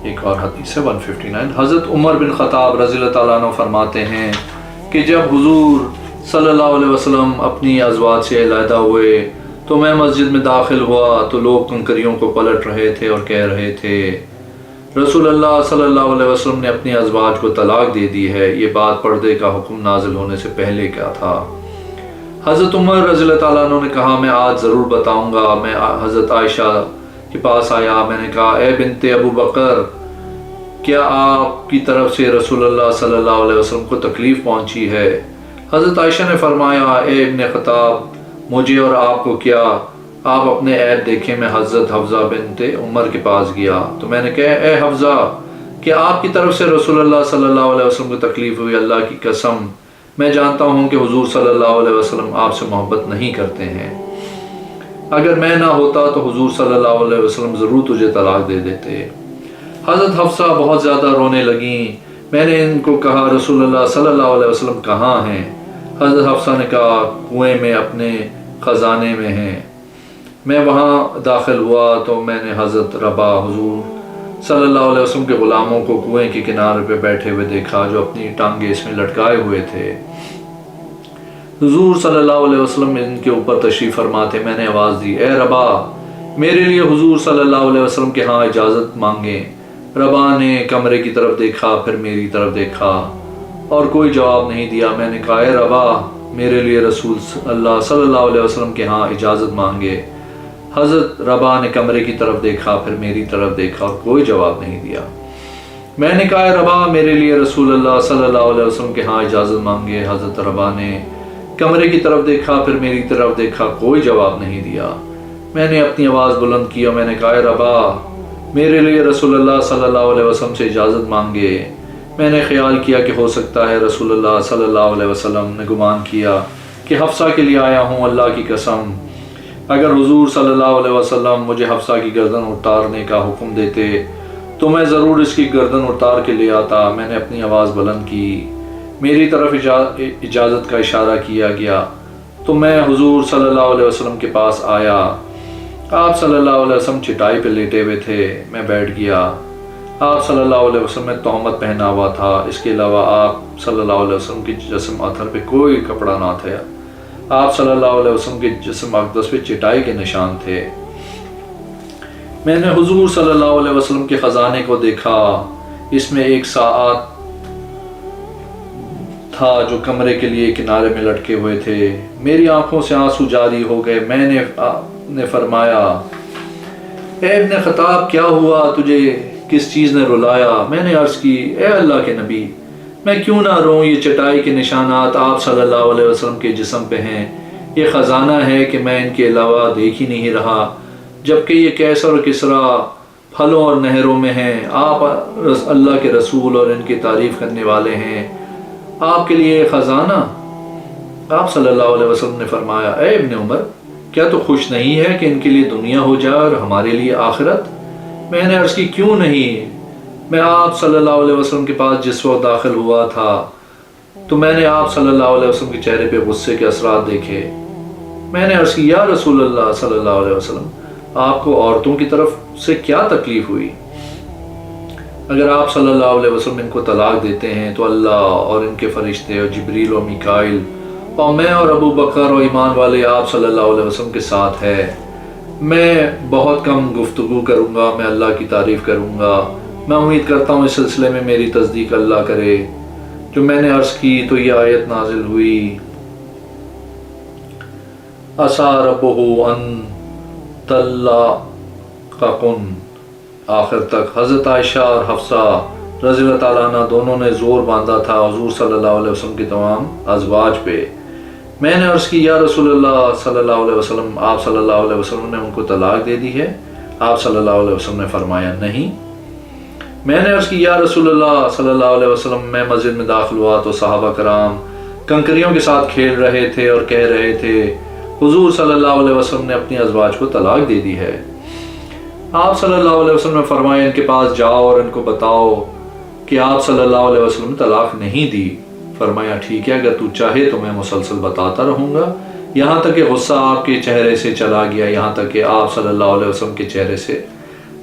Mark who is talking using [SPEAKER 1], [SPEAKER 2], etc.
[SPEAKER 1] ایک اور حدیث ہے 159۔ حضرت عمر بن خطاب رضی اللہ تعالیٰ عنہ فرماتے ہیں کہ جب حضور صلی اللہ علیہ وسلم اپنی ازواج سے علیحدہ ہوئے تو میں مسجد میں داخل ہوا تو لوگ کنکریوں کو پلٹ رہے تھے اور کہہ رہے تھے رسول اللہ صلی اللہ علیہ وسلم نے اپنی ازواج کو طلاق دے دی ہے، یہ بات پردے کا حکم نازل ہونے سے پہلے کیا تھا۔ حضرت عمر رضی اللہ تعالیٰ عنہ نے کہا میں آج ضرور بتاؤں گا۔ میں حضرت عائشہ کے پاس آیا، میں نے کہا اے بنت ابو بکر، کیا آپ کی طرف سے رسول اللہ صلی اللہ علیہ وسلم کو تکلیف پہنچی ہے؟ حضرت عائشہ نے فرمایا اے ابن خطاب، مجھے اور آپ کو کیا، آپ اپنے عیب دیکھیں۔ میں حضرت حفصہ بنت عمر کے پاس گیا تو میں نے کہا اے حفصہ، کہ آپ کی طرف سے رسول اللہ صلی اللہ علیہ وسلم کو تکلیف ہوئی؟ اللہ کی قسم میں جانتا ہوں کہ حضور صلی اللہ علیہ وسلم آپ سے محبت نہیں کرتے ہیں، اگر میں نہ ہوتا تو حضور صلی اللہ علیہ وسلم ضرور تجھے طلاق دے دیتے۔ حضرت حفصہ بہت زیادہ رونے لگیں۔ میں نے ان کو کہا رسول اللہ صلی اللہ علیہ وسلم کہاں ہیں؟ حضرت حفصہ نے کہا کنویں میں اپنے خزانے میں ہیں۔ میں وہاں داخل ہوا تو میں نے حضرت ربا حضور صلی اللہ علیہ وسلم کے غلاموں کو کنویں کے کنارے پہ بیٹھے ہوئے دیکھا جو اپنی ٹانگیں اس میں لٹکائے ہوئے تھے۔ حضور صلی اللہ علیہ وسلم ان کے اوپر تشریف فرما تھے۔ میں نے آواز دی اے ربا، میرے لیے حضور صلی اللہ علیہ وسلم کے ہاں اجازت مانگیں۔ ربا نے کمرے کی طرف دیکھا، پھر میری طرف دیکھا اور کوئی جواب نہیں دیا۔ میں نے کہا اے ربا، میرے لیے رسول اللہ صلی اللہ علیہ وسلم کے ہاں اجازت مانگے۔ حضرت ربا نے کمرے کی طرف دیکھا، پھر میری طرف دیکھا اور کوئی جواب نہیں دیا۔ میں نے کہا اے ربا، میرے لیے رسول اللہ صلی اللہ علیہ وسلم کے ہاں اجازت مانگے۔ حضرت ربا نے کمرے کی طرف دیکھا، پھر میری طرف دیکھا، کوئی جواب نہیں دیا۔ میں نے اپنی آواز بلند کی اور میں نے کہا اے ربا، میرے لیے رسول اللہ صلی اللہ علیہ وسلم سے اجازت مانگے۔ میں نے خیال کیا کہ ہو سکتا ہے رسول اللہ صلی اللہ علیہ وسلم نے گمان کیا کہ حفصہ کے لیے آیا ہوں۔ اللہ کی قسم اگر حضور صلی اللہ علیہ وسلم مجھے حفصہ کی گردن اتارنے کا حکم دیتے تو میں ضرور اس کی گردن اتار کے لے آتا۔ میں نے اپنی آواز بلند کی، میری طرف اجازت کا اشارہ کیا گیا تو میں حضور صلی اللہ علیہ وسلم کے پاس آیا۔ آپ صلی اللہ علیہ وسلم چٹائی پہ لیٹے ہوئے تھے۔ میں بیٹھ گیا۔ آپ صلی اللہ علیہ وسلم نے تہمت پہنا ہوا تھا، اس کے علاوہ آپ صلی اللہ علیہ وسلم کے جسم اتھر پہ کوئی کپڑا نہ تھا۔ آپ صلی اللہ علیہ وسلم کے جسم اقدس پہ چٹائی کے نشان تھے۔ میں نے حضور صلی اللہ علیہ وسلم کے خزانے کو دیکھا، اس میں ایک ساعت تھا جو کمرے کے لیے کنارے میں لٹکے ہوئے تھے۔ میری آنکھوں سے آنسو جاری ہو گئے۔ میں نے فرمایا اے ابن خطاب، کیا ہوا تجھے؟ کس چیز نے رلایا؟ میں نے عرض کی اے اللہ کے نبی، میں کیوں نہ روں؟ یہ چٹائی کے نشانات آپ صلی اللہ علیہ وسلم کے جسم پہ ہیں، یہ خزانہ ہے کہ میں ان کے علاوہ دیکھ ہی نہیں رہا، جبکہ یہ کیسر اور کسرا پھلوں اور نہروں میں ہیں۔ آپ اللہ کے رسول اور ان کی تعریف کرنے والے ہیں، آپ کے لیے خزانہ؟ آپ صلی اللہ علیہ وسلم نے فرمایا اے ابن عمر، کیا تو خوش نہیں ہے کہ ان کے لیے دنیا ہو جائے اور ہمارے لیے آخرت؟ میں نے عرض کی کیوں نہیں؟ میں آپ صلی اللہ علیہ وسلم کے پاس جس وقت داخل ہوا تھا تو میں نے آپ صلی اللہ علیہ وسلم کے چہرے پہ غصے کے اثرات دیکھے۔ میں نے عرض کی یا رسول اللہ صلی اللہ علیہ وسلم، آپ کو عورتوں کی طرف سے کیا تکلیف ہوئی؟ اگر آپ صلی اللہ علیہ وسلم ان کو طلاق دیتے ہیں تو اللہ اور ان کے فرشتے اور جبریل اور میکائل اور میں اور ابو بکر اور ایمان والے آپ صلی اللہ علیہ وسلم کے ساتھ ہے۔ میں بہت کم گفتگو کروں گا، میں اللہ کی تعریف کروں گا۔ میں امید کرتا ہوں اس سلسلے میں میری تصدیق اللہ کرے۔ جو میں نے عرض کی تو یہ آیت نازل ہوئی عسیٰ ربہ ان طلقکن آخر تک۔ حضرت عائشہ اور حفصہ رضی اللہ تعالیٰ عنہ دونوں نے زور باندھا تھا حضور صلی اللہ علیہ وسلم کی تمام ازواج پہ۔ میں نے عرض کی یا رسول اللہ صلی اللہ علیہ وسلم، آپ صلی اللہ علیہ وسلم نے ان کو طلاق دے دی ہے؟ آپ صلی اللہ علیہ وسلم نے فرمایا نہیں۔ میں نے عرض کی یا رسول اللہ صلی اللہ علیہ وسلم، میں مسجد میں داخل ہوا تو صحابہ کرام کنکریوں کے ساتھ کھیل رہے تھے اور کہہ رہے تھے حضور صلی اللہ علیہ وسلم نے اپنی ازواج کو طلاق دے دی ہے۔ آپ صلی اللہ علیہ وسلم نے فرمایا ان کے پاس جاؤ اور ان کو بتاؤ کہ آپ صلی اللہ علیہ وسلم نے طلاق نہیں دی۔ فرمایا ٹھیک ہے، اگر تو چاہے تو میں مسلسل بتاتا رہوں گا، یہاں تک کہ غصہ آپ کے چہرے سے چلا گیا، یہاں تک کہ آپ صلی اللہ علیہ وسلم کے چہرے سے